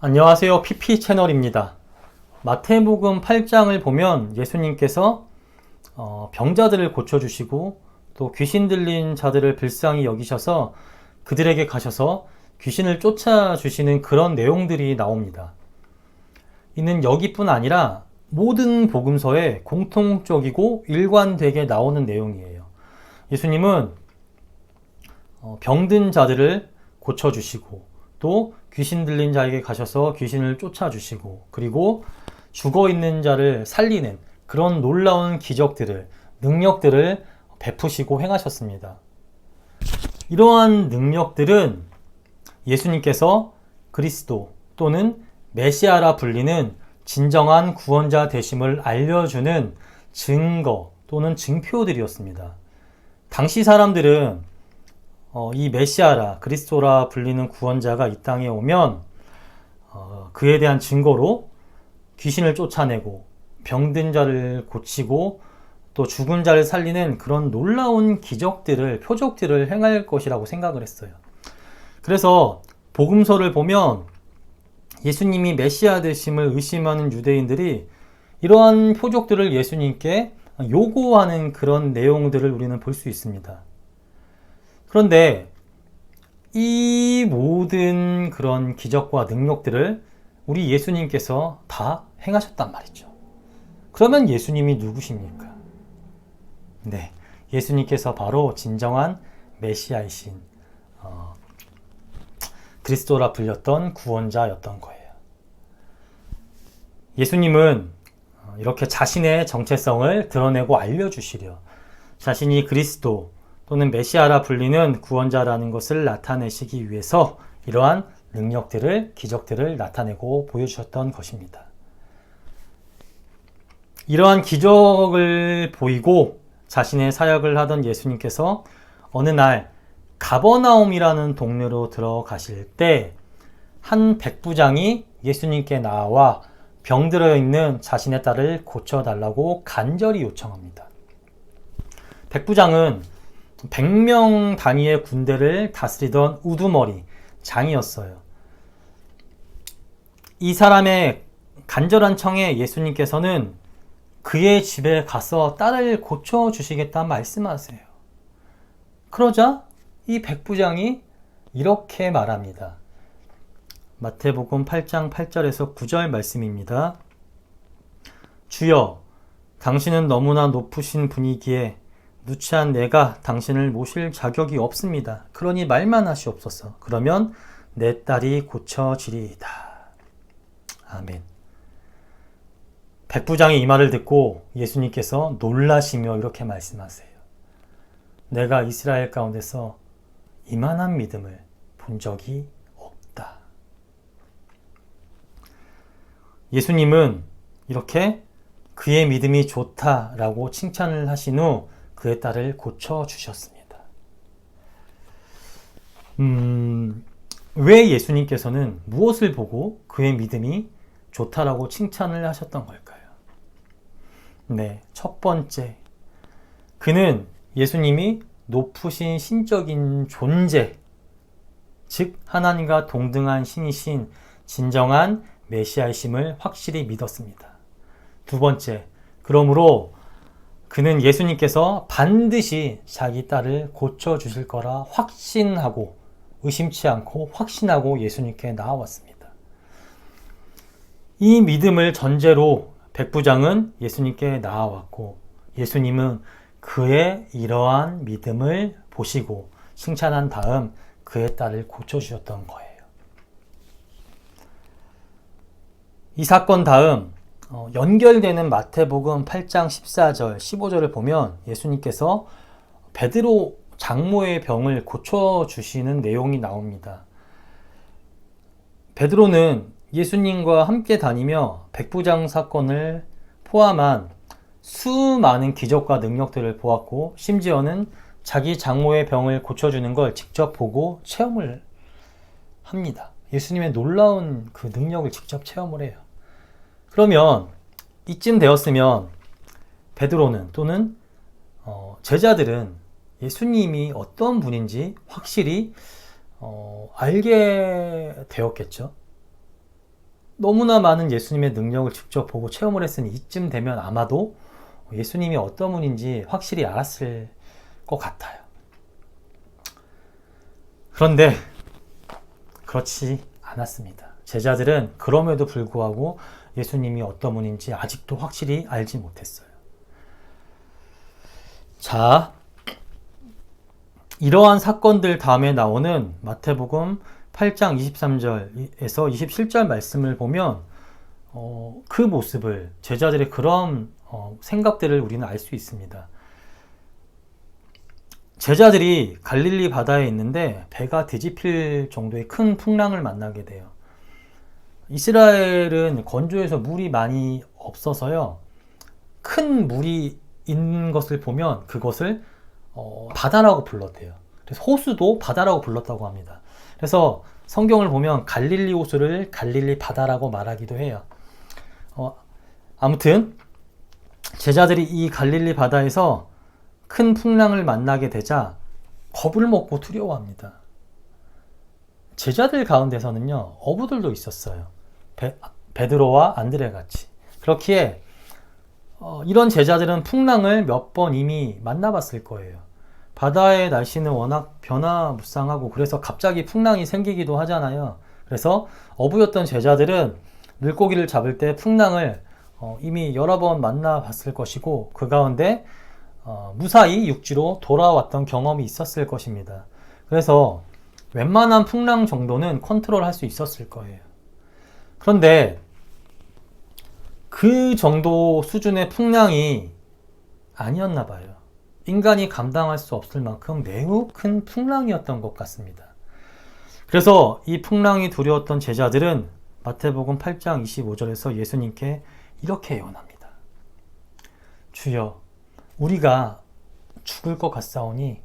안녕하세요. PP 채널입니다. 마태복음 8장을 보면 예수님께서 병자들을 고쳐주시고 또 귀신 들린 자들을 불쌍히 여기셔서 그들에게 가셔서 귀신을 쫓아주시는 그런 내용들이 나옵니다. 이는 여기뿐 아니라 모든 복음서에 공통적이고 일관되게 나오는 내용이에요. 예수님은 병든 자들을 고쳐주시고 또 귀신 들린 자에게 가셔서 귀신을 쫓아주시고 그리고 죽어있는 자를 살리는 그런 놀라운 기적들을, 능력들을 베푸시고 행하셨습니다. 이러한 능력들은 예수님께서 그리스도 또는 메시아라 불리는 진정한 구원자 되심을 알려주는 증거 또는 증표들이었습니다. 당시 사람들은 이 메시아라, 그리스도라 불리는 구원자가 이 땅에 오면 그에 대한 증거로 귀신을 쫓아내고 병든 자를 고치고 또 죽은 자를 살리는 그런 놀라운 기적들을, 표적들을 행할 것이라고 생각을 했어요. 그래서 복음서를 보면 예수님이 메시아 되심을 의심하는 유대인들이 이러한 표적들을 예수님께 요구하는 그런 내용들을 우리는 볼 수 있습니다. 그런데 이 모든 그런 기적과 능력들을 우리 예수님께서 다 행하셨단 말이죠. 그러면 예수님이 누구십니까? 네, 예수님께서 바로 진정한 메시아이신 그리스도라 불렸던 구원자였던 거예요. 예수님은 이렇게 자신의 정체성을 드러내고 알려주시려 자신이 그리스도 또는 메시아라 불리는 구원자라는 것을 나타내시기 위해서 이러한 능력들을, 기적들을 나타내고 보여주셨던 것입니다. 이러한 기적을 보이고 자신의 사역을 하던 예수님께서 어느 날 가버나움이라는 동네로 들어가실 때 한 백부장이 예수님께 나와 병들어 있는 자신의 딸을 고쳐달라고 간절히 요청합니다. 백부장은 100명 단위의 군대를 다스리던 우두머리 장이었어요. 이 사람의 간절한 청에 예수님께서는 그의 집에 가서 딸을 고쳐주시겠다 말씀하세요. 그러자 이 백부장이 이렇게 말합니다. 마태복음 8장 8절에서 9절 말씀입니다. 주여, 당신은 너무나 높으신 분이기에 누추한 내가 당신을 모실 자격이 없습니다. 그러니 말만 하시옵소서. 그러면 내 딸이 고쳐지리이다. 아멘. 백부장이 이 말을 듣고 예수님께서 놀라시며 이렇게 말씀하세요. 내가 이스라엘 가운데서 이만한 믿음을 본 적이 없다. 예수님은 이렇게 그의 믿음이 좋다라고 칭찬을 하신 후 그의 딸을 고쳐주셨습니다. 왜 예수님께서는 무엇을 보고 그의 믿음이 좋다라고 칭찬을 하셨던 걸까요? 네, 첫 번째, 그는 예수님이 높으신 신적인 존재, 즉 하나님과 동등한 신이신 진정한 메시아이심을 확실히 믿었습니다. 두 번째, 그러므로 그는 예수님께서 반드시 자기 딸을 고쳐주실 거라 확신하고 의심치 않고 확신하고 예수님께 나아왔습니다. 이 믿음을 전제로 백부장은 예수님께 나아왔고 예수님은 그의 이러한 믿음을 보시고 칭찬한 다음 그의 딸을 고쳐주셨던 거예요. 이 사건 다음 연결되는 마태복음 8장 14절, 15절을 보면 예수님께서 베드로 장모의 병을 고쳐주시는 내용이 나옵니다. 베드로는 예수님과 함께 다니며 백부장 사건을 포함한 수많은 기적과 능력들을 보았고 심지어는 자기 장모의 병을 고쳐주는 걸 직접 보고 체험을 합니다. 예수님의 놀라운 그 능력을 직접 체험을 해요. 그러면 이쯤 되었으면 베드로는 또는 제자들은 예수님이 어떤 분인지 확실히 알게 되었겠죠. 너무나 많은 예수님의 능력을 직접 보고 체험을 했으니 이쯤 되면 아마도 예수님이 어떤 분인지 확실히 알았을 것 같아요. 그런데 그렇지 않았습니다. 제자들은 그럼에도 불구하고 예수님이 어떤 분인지 아직도 확실히 알지 못했어요. 자, 이러한 사건들 다음에 나오는 마태복음 8장 23절에서 27절 말씀을 보면 그 모습을, 제자들의 그런 생각들을 우리는 알 수 있습니다. 제자들이 갈릴리 바다에 있는데 배가 뒤집힐 정도의 큰 풍랑을 만나게 돼요. 이스라엘은 건조해서 물이 많이 없어서요, 큰 물이 있는 것을 보면 그것을 바다라고 불렀대요. 그래서 호수도 바다라고 불렀다고 합니다. 그래서 성경을 보면 갈릴리 호수를 갈릴리 바다라고 말하기도 해요. 아무튼 제자들이 이 갈릴리 바다에서 큰 풍랑을 만나게 되자 겁을 먹고 두려워합니다. 제자들 가운데서는요, 어부들도 있었어요. 베드로와 안드레 같이. 그렇기에 이런 제자들은 풍랑을 몇 번 이미 만나봤을 거예요. 바다의 날씨는 워낙 변화무쌍하고 그래서 갑자기 풍랑이 생기기도 하잖아요. 그래서 어부였던 제자들은 물고기를 잡을 때 풍랑을 이미 여러 번 만나봤을 것이고 그 가운데 무사히 육지로 돌아왔던 경험이 있었을 것입니다. 그래서 웬만한 풍랑 정도는 컨트롤할 수 있었을 거예요. 그런데 그 정도 수준의 풍랑이 아니었나 봐요. 인간이 감당할 수 없을 만큼 매우 큰 풍랑이었던 것 같습니다. 그래서 이 풍랑이 두려웠던 제자들은 마태복음 8장 25절에서 예수님께 이렇게 예언합니다. 주여, 우리가 죽을 것 같사오니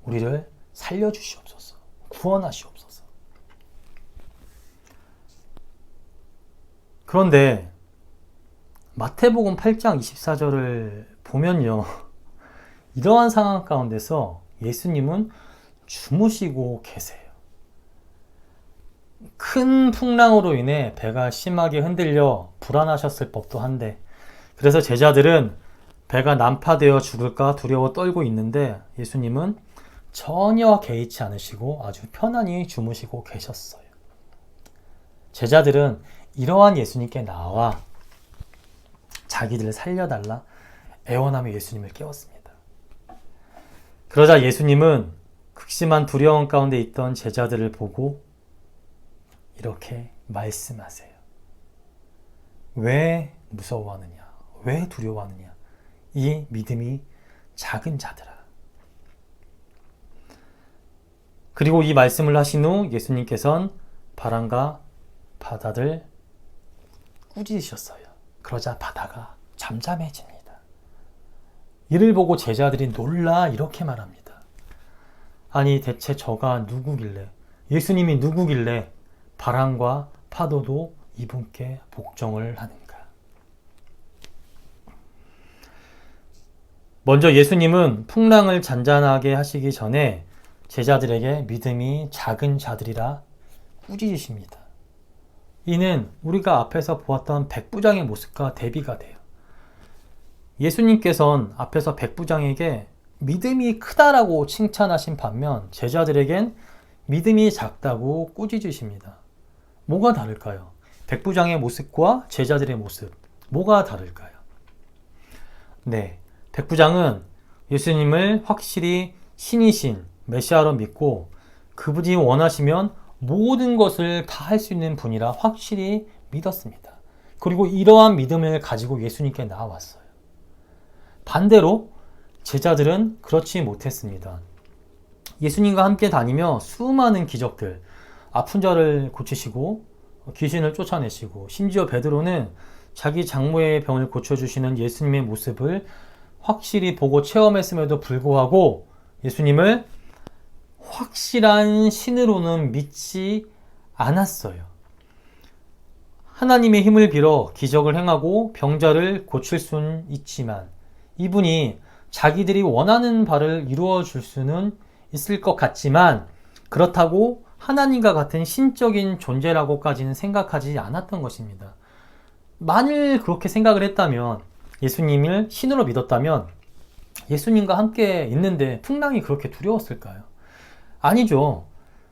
우리를 살려주시옵소서, 구원하시옵소서. 그런데 마태복음 8장 24절을 보면요, 이러한 상황 가운데서 예수님은 주무시고 계세요. 큰 풍랑으로 인해 배가 심하게 흔들려 불안하셨을 법도 한데, 그래서 제자들은 배가 난파되어 죽을까 두려워 떨고 있는데 예수님은 전혀 개의치 않으시고 아주 편안히 주무시고 계셨어요. 제자들은 이러한 예수님께 나와 자기들을 살려달라 애원하며 예수님을 깨웠습니다. 그러자 예수님은 극심한 두려움 가운데 있던 제자들을 보고 이렇게 말씀하세요. 왜 무서워하느냐? 왜 두려워하느냐? 이 믿음이 작은 자들아. 그리고 이 말씀을 하신 후 예수님께서는 바람과 바다를 꾸짖으셨어요. 그러자 바다가 잠잠해집니다. 이를 보고 제자들이 놀라 이렇게 말합니다. 아니 대체 저가 누구길래, 예수님이 누구길래 바람과 파도도 이분께 복종을 하는가? 먼저 예수님은 풍랑을 잔잔하게 하시기 전에 제자들에게 믿음이 작은 자들이라 꾸짖으십니다. 이는 우리가 앞에서 보았던 백부장의 모습과 대비가 돼요. 예수님께서는 앞에서 백부장에게 믿음이 크다라고 칭찬하신 반면 제자들에겐 믿음이 작다고 꾸짖으십니다. 뭐가 다를까요? 백부장의 모습과 제자들의 모습, 뭐가 다를까요? 네, 백부장은 예수님을 확실히 신이신 메시아로 믿고 그분이 원하시면 모든 것을 다 할 수 있는 분이라 확실히 믿었습니다. 그리고 이러한 믿음을 가지고 예수님께 나아왔어요. 반대로 제자들은 그렇지 못했습니다. 예수님과 함께 다니며 수많은 기적들, 아픈 자를 고치시고 귀신을 쫓아내시고 심지어 베드로는 자기 장모의 병을 고쳐주시는 예수님의 모습을 확실히 보고 체험했음에도 불구하고 예수님을 확실한 신으로는 믿지 않았어요. 하나님의 힘을 빌어 기적을 행하고 병자를 고칠 수는 있지만 이분이 자기들이 원하는 바를 이루어 줄 수는 있을 것 같지만 그렇다고 하나님과 같은 신적인 존재라고까지는 생각하지 않았던 것입니다. 만일 그렇게 생각을 했다면, 예수님을 신으로 믿었다면 예수님과 함께 있는데 풍랑이 그렇게 두려웠을까요? 아니죠.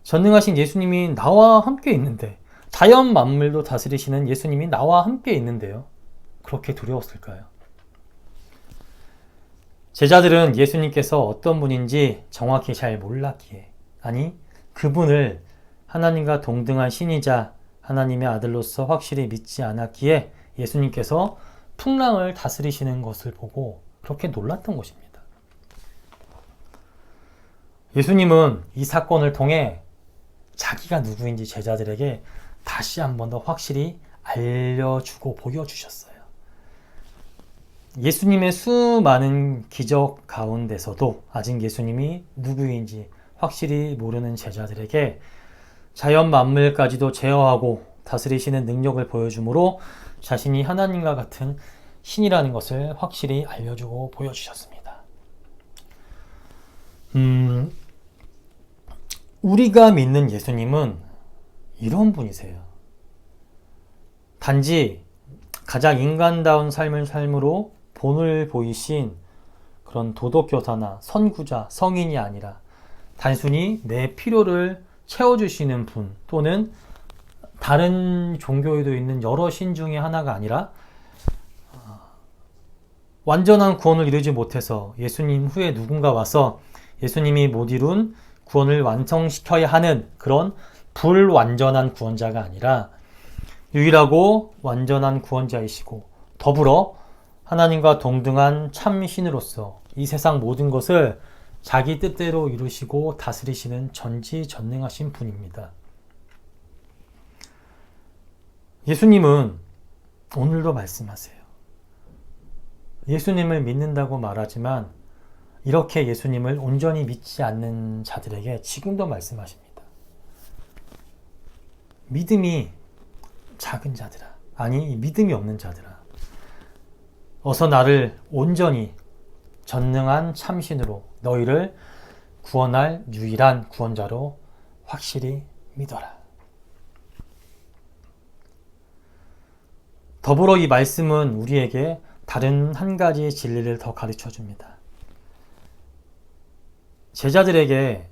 전능하신 예수님이 나와 함께 있는데, 자연 만물도 다스리시는 예수님이 나와 함께 있는데요, 그렇게 두려웠을까요? 제자들은 예수님께서 어떤 분인지 정확히 잘 몰랐기에, 아니, 그분을 하나님과 동등한 신이자 하나님의 아들로서 확실히 믿지 않았기에 예수님께서 풍랑을 다스리시는 것을 보고 그렇게 놀랐던 것입니다. 예수님은 이 사건을 통해 자기가 누구인지 제자들에게 다시 한 번 더 확실히 알려주고 보여주셨어요. 예수님의 수많은 기적 가운데서도 아직 예수님이 누구인지 확실히 모르는 제자들에게 자연 만물까지도 제어하고 다스리시는 능력을 보여주므로 자신이 하나님과 같은 신이라는 것을 확실히 알려주고 보여주셨습니다. 우리가 믿는 예수님은 이런 분이세요. 단지 가장 인간다운 삶을 삶으로 본을 보이신 그런 도덕교사나 선구자, 성인이 아니라 단순히 내 필요를 채워주시는 분, 또는 다른 종교에도 있는 여러 신 중에 하나가 아니라 완전한 구원을 이루지 못해서 예수님 후에 누군가 와서 예수님이 못 이룬 구원을 완성시켜야 하는 그런 불완전한 구원자가 아니라 유일하고 완전한 구원자이시고 더불어 하나님과 동등한 참신으로서 이 세상 모든 것을 자기 뜻대로 이루시고 다스리시는 전지전능하신 분입니다. 예수님은 오늘도 말씀하세요. 예수님을 믿는다고 말하지만 이렇게 예수님을 온전히 믿지 않는 자들에게 지금도 말씀하십니다. 믿음이 작은 자들아, 아니 믿음이 없는 자들아, 어서 나를 온전히 전능한 참신으로 너희를 구원할 유일한 구원자로 확실히 믿어라. 더불어 이 말씀은 우리에게 다른 한 가지 진리를 더 가르쳐 줍니다. 제자들에게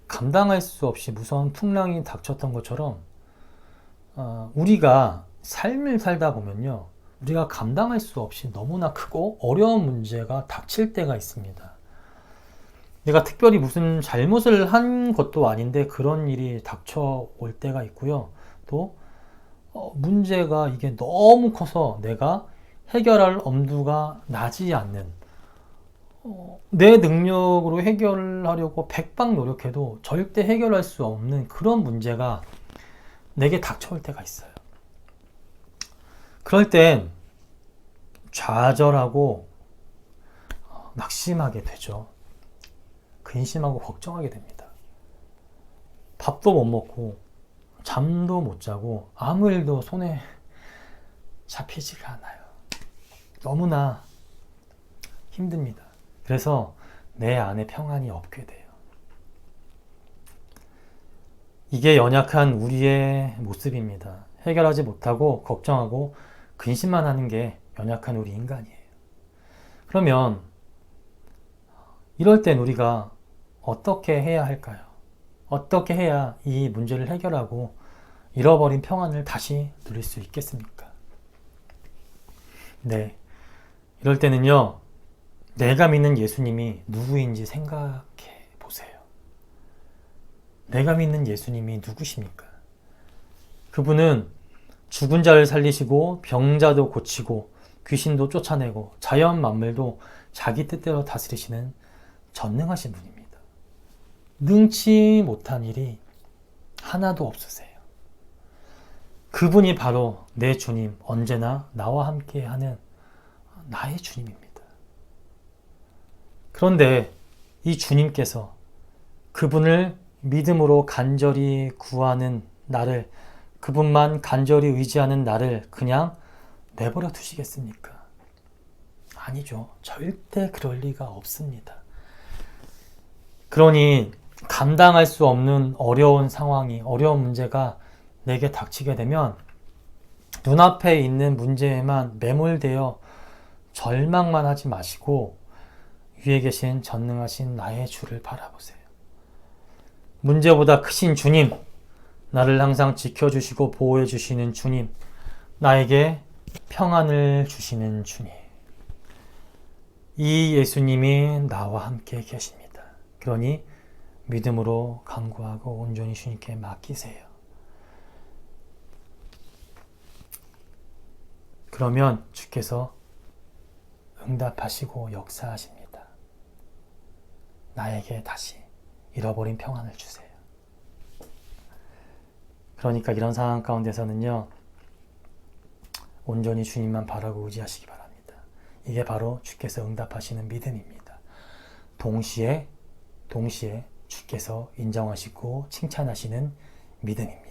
감당할 수 없이 무서운 풍랑이 닥쳤던 것처럼 우리가 삶을 살다 보면요, 우리가 감당할 수 없이 너무나 크고 어려운 문제가 닥칠 때가 있습니다. 내가 특별히 무슨 잘못을 한 것도 아닌데 그런 일이 닥쳐올 때가 있고요. 또 문제가 이게 너무 커서 내가 해결할 엄두가 나지 않는, 내 능력으로 해결하려고 백방 노력해도 절대 해결할 수 없는 그런 문제가 내게 닥쳐올 때가 있어요. 그럴 땐 좌절하고 낙심하게 되죠. 근심하고 걱정하게 됩니다. 밥도 못 먹고 잠도 못 자고 아무 일도 손에 잡히지가 않아요. 너무나 힘듭니다. 그래서 내 안에 평안이 없게 돼요. 이게 연약한 우리의 모습입니다. 해결하지 못하고 걱정하고 근심만 하는 게 연약한 우리 인간이에요. 그러면 이럴 땐 우리가 어떻게 해야 할까요? 어떻게 해야 이 문제를 해결하고 잃어버린 평안을 다시 누릴 수 있겠습니까? 네, 이럴 때는요, 내가 믿는 예수님이 누구인지 생각해 보세요. 내가 믿는 예수님이 누구십니까? 그분은 죽은 자를 살리시고 병자도 고치고 귀신도 쫓아내고 자연 만물도 자기 뜻대로 다스리시는 전능하신 분입니다. 능치 못한 일이 하나도 없으세요. 그분이 바로 내 주님, 언제나 나와 함께하는 나의 주님입니다. 그런데 이 주님께서 그분을 믿음으로 간절히 구하는 나를, 그분만 간절히 의지하는 나를 그냥 내버려 두시겠습니까? 아니죠. 절대 그럴 리가 없습니다. 그러니 감당할 수 없는 어려운 상황이, 어려운 문제가 내게 닥치게 되면 눈앞에 있는 문제에만 매몰되어 절망만 하지 마시고 위에 계신 전능하신 나의 주를 바라보세요. 문제보다 크신 주님, 나를 항상 지켜주시고 보호해 주시는 주님, 나에게 평안을 주시는 주님. 이 예수님이 나와 함께 계십니다. 그러니 믿음으로 간구하고 온전히 주님께 맡기세요. 그러면 주께서 응답하시고 역사하십니다. 나에게 다시 잃어버린 평안을 주세요. 그러니까 이런 상황 가운데서는요, 온전히 주님만 바라고 의지하시기 바랍니다. 이게 바로 주께서 응답하시는 믿음입니다. 동시에 주께서 인정하시고 칭찬하시는 믿음입니다.